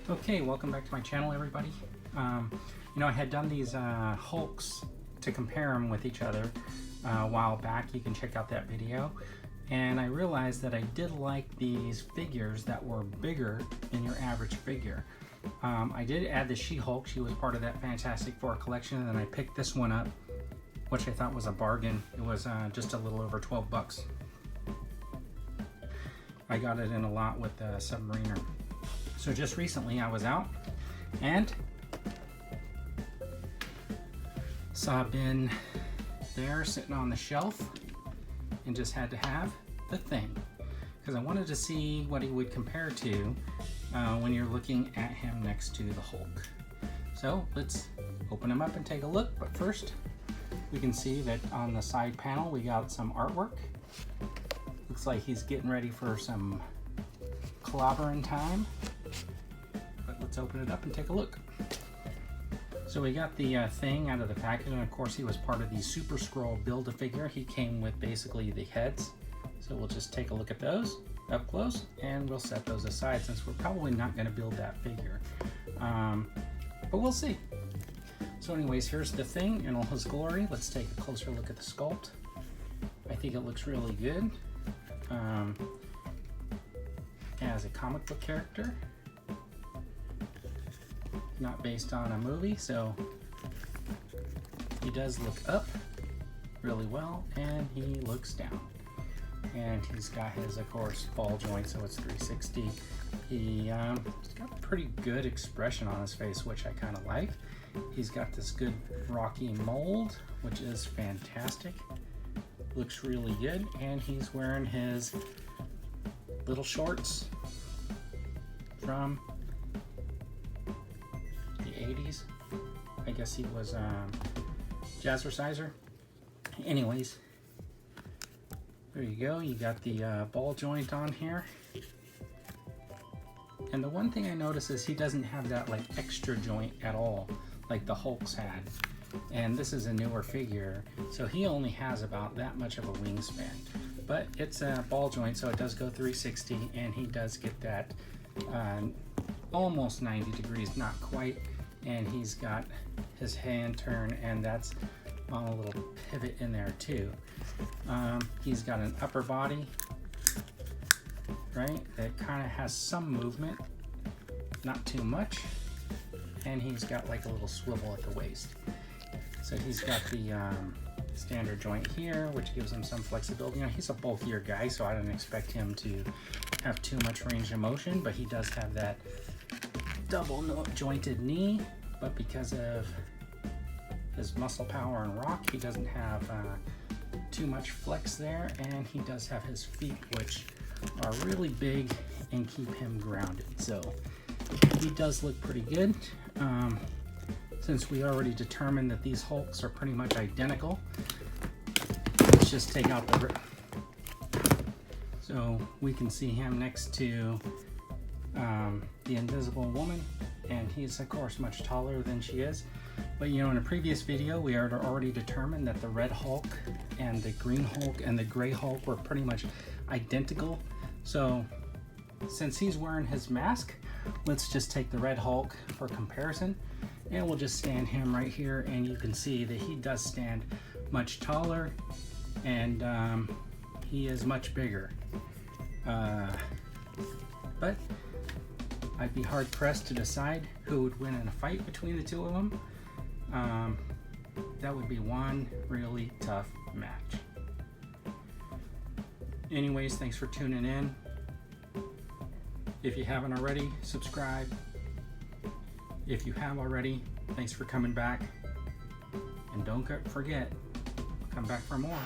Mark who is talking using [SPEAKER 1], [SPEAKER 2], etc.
[SPEAKER 1] Okay, welcome back to my channel, everybody. I had done these Hulks to compare them with each other a while back. You can check out that video. And I realized that I did like these figures that were bigger than your average figure. I did add the She-Hulk. She was part of that Fantastic Four collection, and then I picked this one up, which I thought was a bargain. It was just a little over 12 bucks. I got it in a lot with the Submariner. So just recently I was out and saw Ben there sitting on the shelf and just had to have the thing because I wanted to see what he would compare to when you're looking at him next to the Hulk. So let's open him up and take a look, but first we can see that on the side panel we got some artwork. Looks like he's getting ready for some clobbering time. But let's open it up and take a look. So we got the thing out of the package, and of course he was part of the Super Scroll Build-A-Figure. He came with basically the heads. So we'll just take a look at those up close, and we'll set those aside since we're probably not going to build that figure. But we'll see. So anyways, here's the thing in all his glory. Let's take a closer look at the sculpt. I think it looks really good. As a comic book character, not based on a movie, so he does look up really well and he looks down, and he's got his, of course, ball joint, so it's 360. He's got a pretty good expression on his face, which I kind of like. He's got this good rocky mold, which is fantastic. Looks really good, and he's wearing his little shorts from the 80s. I guess he was jazzerciser. Anyways, there you go. You got the ball joint on here. And the one thing I noticed is he doesn't have that like extra joint at all like the Hulks had. And this is a newer figure, so he only has about that much of a wingspan. But it's a ball joint, so it does go 360, and he does get that almost 90 degrees, not quite. And he's got his hand turn, and that's on a little pivot in there too. He's got an upper body, right, that kind of has some movement, not too much. And he's got like a little swivel at the waist. So he's got the standard joint here, which gives him some flexibility. He's a bulkier guy, so I don't expect him to have too much range of motion, but he does have that double jointed knee, but because of his muscle power and rock, he doesn't have too much flex there, and he does have his feet, which are really big and keep him grounded. So he does look pretty good. Since we already determined that these Hulks are pretty much identical, let's just take out the so we can see him next to the Invisible Woman, and he's of course much taller than she is. But in a previous video we had already determined that the Red Hulk and the Green Hulk and the Gray Hulk were pretty much identical. So since he's wearing his mask, let's just take the Red Hulk for comparison, and we'll just stand him right here, and you can see that he does stand much taller, and he is much bigger. But I'd be hard pressed to decide who would win in a fight between the two of them. That would be one really tough match. Anyways, thanks for tuning in. If you haven't already, subscribe. If you have already, thanks for coming back. And don't forget, come back for more.